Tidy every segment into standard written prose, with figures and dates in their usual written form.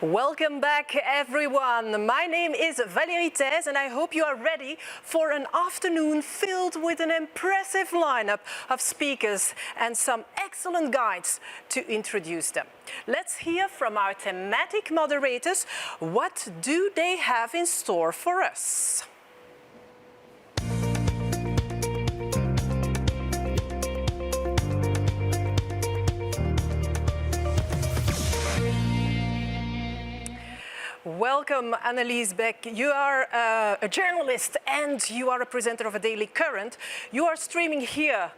Welcome back, everyone. My name is Valérie and I hope you are ready for an afternoon filled with an impressive lineup of speakers and some excellent guides to introduce them. Let's hear from our thematic moderators. What do they have in store for us? Welcome, Annelies BECK. You are a journalist and you are a presenter of a daily current. You are streaming here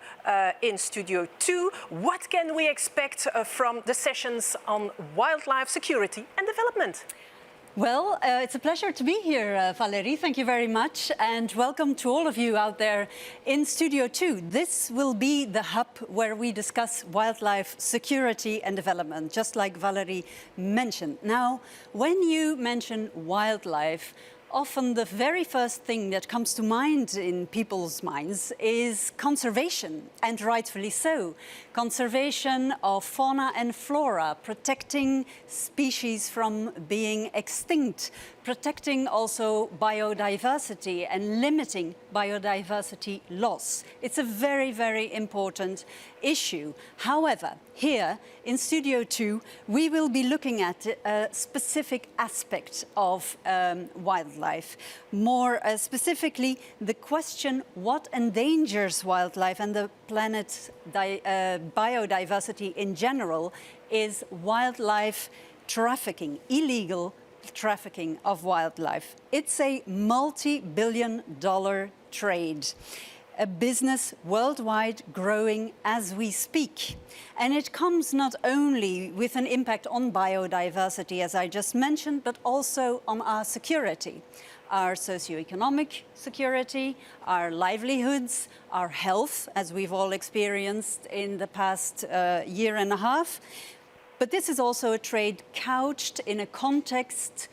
in Studio 2. What can we expect from the sessions on wildlife security and development? Well, it's a pleasure to be here, Valérie. Thank you very much. And welcome to all of you out there in Studio 2. This will be the hub where we discuss wildlife security and development, just like Valérie mentioned. Now, when you mention wildlife, often the very first thing that comes to mind in people's minds is conservation, and rightfully so. Conservation of fauna and flora, protecting species from being extinct, protecting also biodiversity and limiting biodiversity loss. It's a very, very important issue. However, here in Studio 2, we will be looking at a specific aspect of wildlife. More specifically, the question what endangers wildlife and the planet's biodiversity in general is wildlife trafficking, illegal trafficking of wildlife. It's a multi-billion-dollar trade, a business worldwide growing as we speak. And it comes not only with an impact on biodiversity, as I just mentioned, but also on our security, our socioeconomic security, our livelihoods, our health, as we've all experienced in the past year and a half. But this is also a trade couched in a context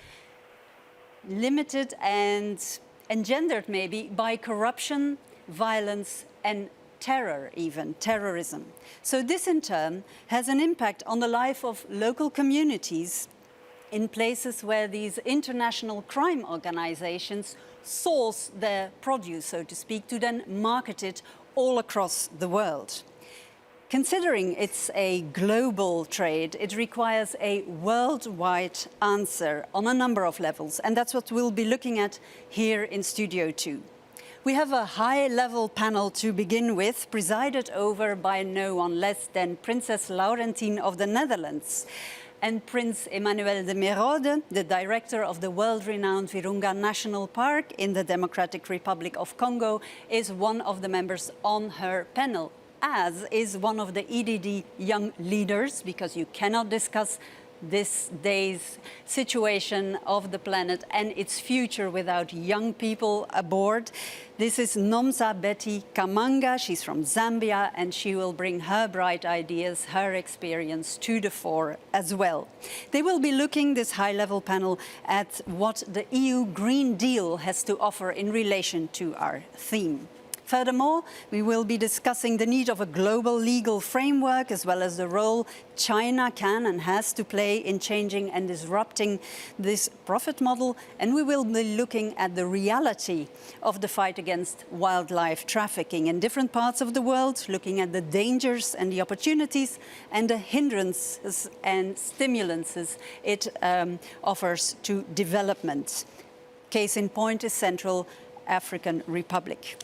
limited and engendered maybe by corruption, violence and terror, even terrorism. So this in turn has an impact on the life of local communities in places where these international crime organizations source their produce, so to speak, to then market it all across the world. Considering it's a global trade, it requires a worldwide answer on a number of levels, and that's what we'll be looking at here in Studio 2. We have a high-level panel to begin with, presided over by no one less than Princess Laurentien of the Netherlands and Prince Emmanuel de Merode, the director of the world-renowned Virunga National Park in the Democratic Republic of Congo, is one of the members on her panel, as is one of the EDD young leaders, because you cannot discuss this day's situation of the planet and its future without young people aboard. This is Nomsa Betty Kamanga. She's from Zambia, and she will bring her bright ideas, her experience to the fore as well. They will be looking, this high-level panel, at what the EU Green Deal has to offer in relation to our theme. Furthermore, we will be discussing the need of a global legal framework, as well as the role China can and has to play in changing and disrupting this profit model. And we will be looking at the reality of the fight against wildlife trafficking in different parts of the world, looking at the dangers and the opportunities and the hindrances and stimulances it offers to development. Case in point is Central African Republic.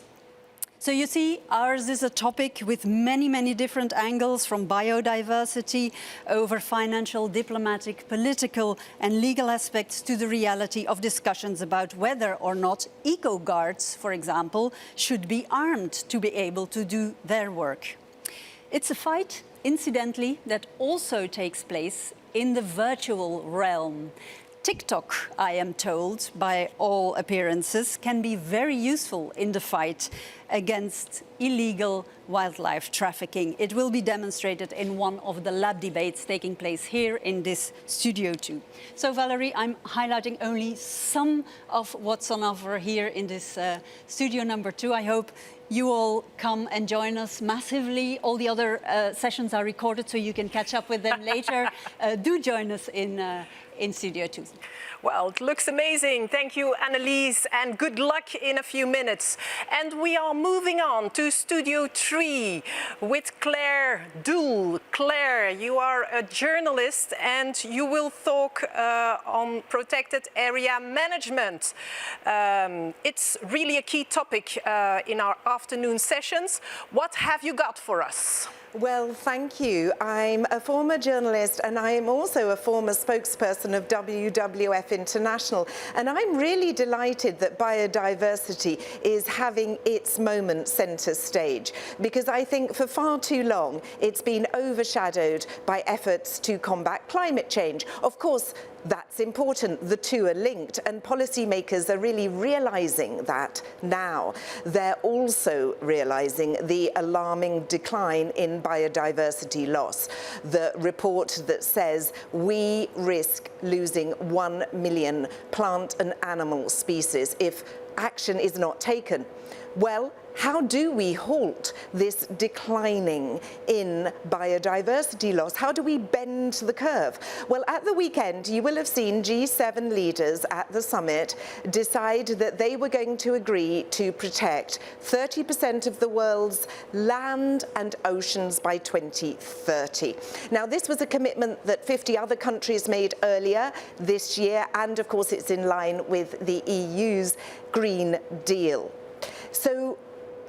So you see, ours is a topic with many, many different angles, from biodiversity over financial, diplomatic, political and legal aspects to the reality of discussions about whether or not eco-guards, for example, should be armed to be able to do their work. It's a fight, incidentally, that also takes place in the virtual realm. TikTok, I am told, by all appearances, can be very useful in the fight against illegal wildlife trafficking. It will be demonstrated in one of the lab debates taking place here in this studio too. So Valérie, I'm highlighting only some of what's on offer here in this studio number 2. I hope you all come and join us massively. All the other sessions are recorded, so you can catch up with them later. Do join us in Studio 2. Well, it looks amazing. Thank you, Annelies, and good luck in a few minutes. And we are moving on to Studio 3 with Claire DOOLE. Claire, you are a journalist and you will talk on protected area management. It's really a key topic in our afternoon sessions. What have you got for us? Well, thank you. I'm a former journalist and I am also a former spokesperson of WWF International. And I'm really delighted that biodiversity is having its moment centre stage, because I think for far too long it's been overshadowed by efforts to combat climate change. Of course, that's important. The two are linked, and policymakers are really realizing that now. They're also realizing the alarming decline in biodiversity loss. The report that says we risk losing 1 million plant and animal species if action is not taken. Well, how do we halt this declining in biodiversity loss? How do we bend the curve? Well, at the weekend, you will have seen G7 leaders at the summit decide that they were going to agree to protect 30% of the world's land and oceans by 2030. Now, this was a commitment that 50 other countries made earlier this year, and of course, it's in line with the EU's Green Deal. So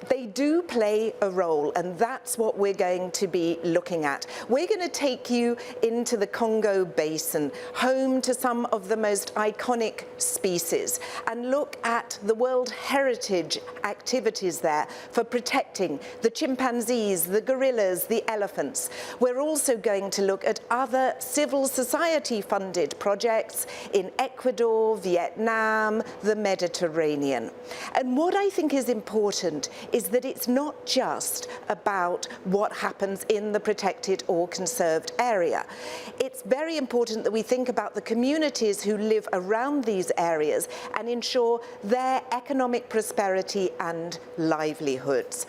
they do play a role, and that's what we're going to be looking at. We're going to take you into the Congo Basin, home to some of the most iconic species, and look at the World Heritage activities there for protecting the chimpanzees, the gorillas, the elephants. We're also going to look at other civil society funded projects in Ecuador, Vietnam, the Mediterranean. And what I think is important is that it's not just about what happens in the protected or conserved area. It's very important that we think about the communities who live around these areas and ensure their economic prosperity and livelihoods.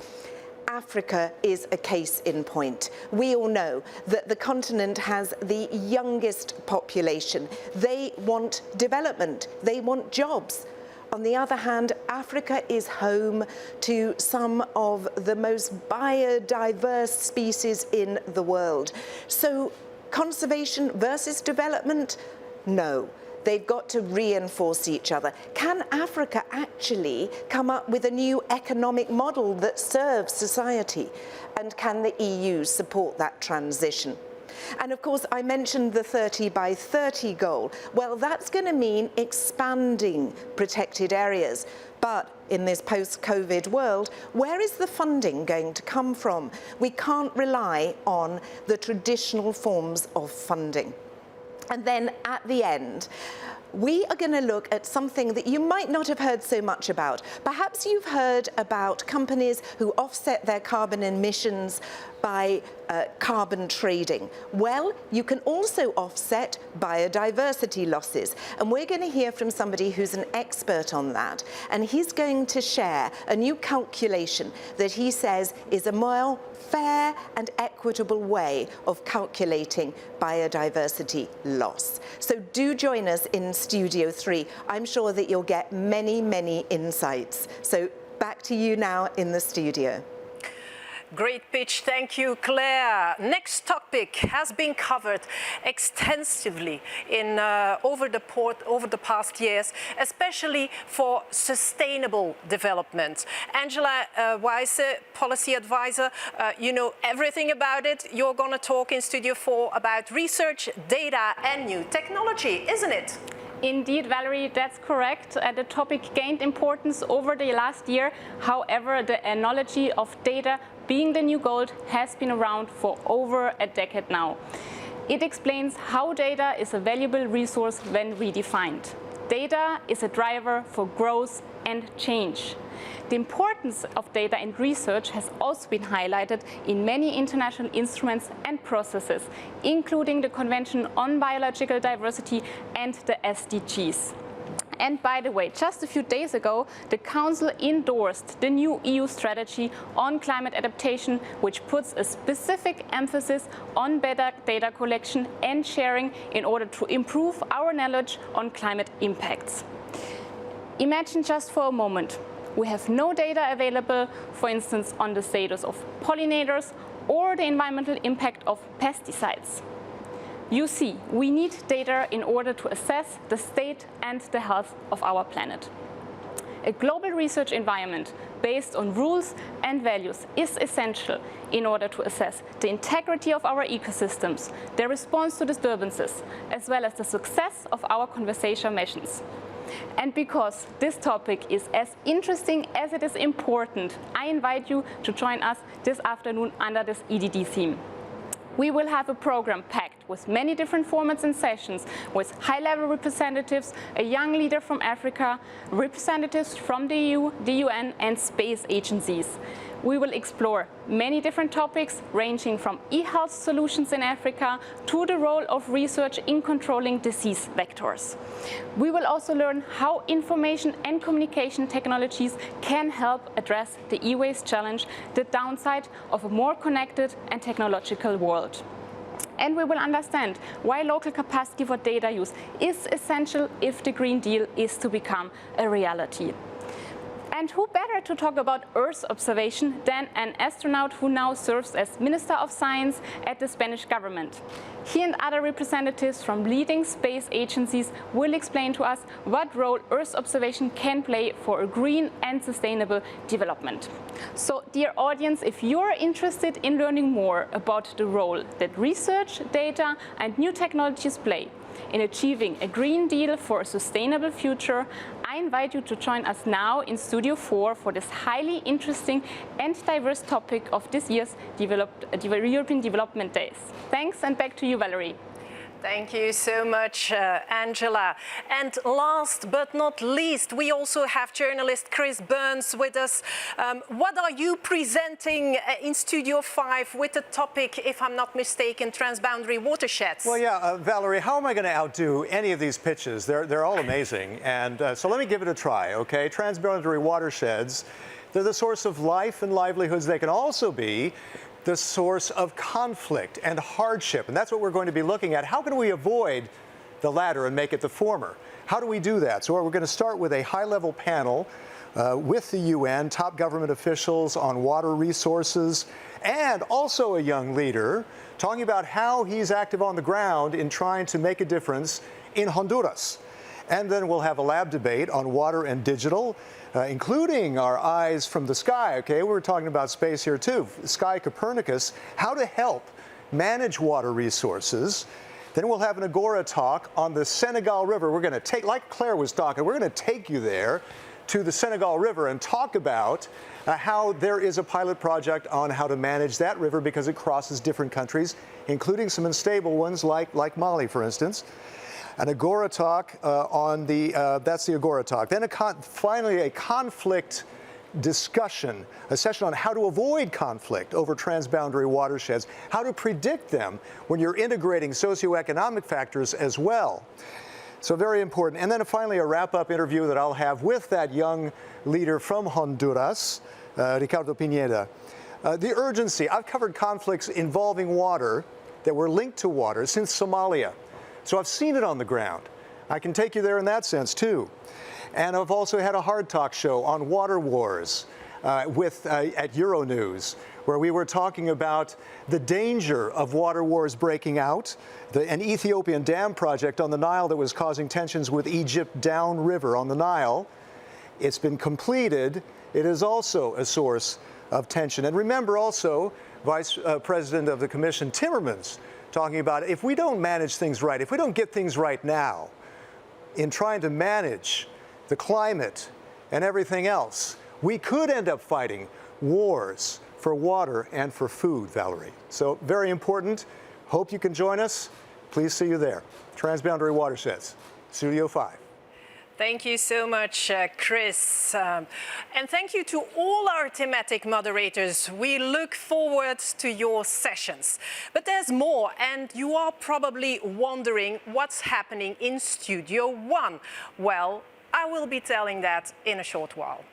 Africa is a case in point. We all know that the continent has the youngest population. They want development, they want jobs. On the other hand, Africa is home to some of the most biodiverse species in the world. So conservation versus development? No. They've got to reinforce each other. Can Africa actually come up with a new economic model that serves society? And can the EU support that transition? And of course, I mentioned the 30 by 30 goal. Well, that's going to mean expanding protected areas. But in this post-COVID world, where is the funding going to come from? We can't rely on the traditional forms of funding. And then at the end, we are going to look at something that you might not have heard so much about. Perhaps you've heard about companies who offset their carbon emissions by carbon trading. Well, you can also offset biodiversity losses. And we're going to hear from somebody who's an expert on that. And he's going to share a new calculation that he says is a more fair and equitable way of calculating biodiversity loss. So do join us in Studio 3. I'm sure that you'll get many, many insights. So back to you now in the studio. Great pitch, thank you, Claire. Next topic has been covered extensively in over the past years, especially for sustainable development. Angela WEIS, policy advisor, you know everything about it. You're going to talk in Studio 4 about research, data, and new technology, isn't it? Indeed, Valérie, that's correct. The topic gained importance over the last year. However, the analogy of data being the new gold has been around for over a decade now. It explains how data is a valuable resource when redefined. Data is a driver for growth and change. The importance of data and research has also been highlighted in many international instruments and processes, including the Convention on Biological Diversity and the SDGs. And by the way, just a few days ago, the Council endorsed the new EU strategy on climate adaptation, which puts a specific emphasis on better data collection and sharing in order to improve our knowledge on climate impacts. Imagine just for a moment, we have no data available, for instance, on the status of pollinators or the environmental impact of pesticides. You see, we need data in order to assess the state and the health of our planet. A global research environment based on rules and values is essential in order to assess the integrity of our ecosystems, their response to disturbances, as well as the success of our conservation missions. And because this topic is as interesting as it is important, I invite you to join us this afternoon under this EDD theme. We will have a program packed with many different formats and sessions with high-level representatives, a young leader from Africa, representatives from the EU, the UN, and space agencies. We will explore many different topics ranging from e-health solutions in Africa to the role of research in controlling disease vectors. We will also learn how information and communication technologies can help address the e-waste challenge, the downside of a more connected and technological world. And we will understand why local capacity for data use is essential if the Green Deal is to become a reality. And who better to talk about Earth observation than an astronaut who now serves as Minister of Science at the Spanish government. He and other representatives from leading space agencies will explain to us what role Earth observation can play for a green and sustainable development. So, dear audience, if you're interested in learning more about the role that research, data, and new technologies play in achieving a Green Deal for a sustainable future, I invite you to join us now in Studio 4 for this highly interesting and diverse topic of this year's European Development Days. Thanks, and back to you, Valérie. Thank you so much, Angela. And last but not least, we also have journalist Chris Burns with us. What are you presenting in Studio 5 with the topic, if I'm not mistaken, Transboundary Watersheds? Well, yeah, Valérie, how am I going to outdo any of these pitches? They're all amazing. And so let me give it a try, okay? Transboundary Watersheds, they're the source of life and livelihoods. They can also be the source of conflict and hardship. And that's what we're going to be looking at. How can we avoid the latter and make it the former? How do we do that? So we're going to start with a high-level panel with the UN, top government officials on water resources, and also a young leader talking about how he's active on the ground in trying to make a difference in Honduras. And then we'll have a lab debate on water and digital, including our eyes from the sky, okay? We're talking about space here too. Sky Copernicus, how to help manage water resources. Then we'll have an Agora talk on the Senegal River. We're going to take, like Claire was talking, we're going to take you there to the Senegal River and talk about how there is a pilot project on how to manage that river because it crosses different countries, including some unstable ones like Mali, for instance. An Agora talk on the, that's the Agora talk. Then finally a conflict discussion, a session on how to avoid conflict over transboundary watersheds, how to predict them when you're integrating socioeconomic factors as well. So very important. And then finally a wrap-up interview that I'll have with that young leader from Honduras, Ricardo Pineda. The urgency, I've covered conflicts involving water that were linked to water since Somalia. So I've seen it on the ground. I can take you there in that sense too. And I've also had a hard talk show on water wars at Euronews, where we were talking about the danger of water wars breaking out, an Ethiopian dam project on the Nile that was causing tensions with Egypt downriver on the Nile. It's been completed. It is also a source of tension. And remember also, Vice President of the Commission Timmermans talking about if we don't manage things right, if we don't get things right now in trying to manage the climate and everything else, we could end up fighting wars for water and for food, Valérie. So very important. Hope you can join us. Please see you there. Transboundary Watersheds, Studio 5. Thank you so much, Chris. And thank you to all our thematic moderators. We look forward to your sessions. But there's more, and you are probably wondering what's happening in Studio One. Well, I will be telling that in a short while.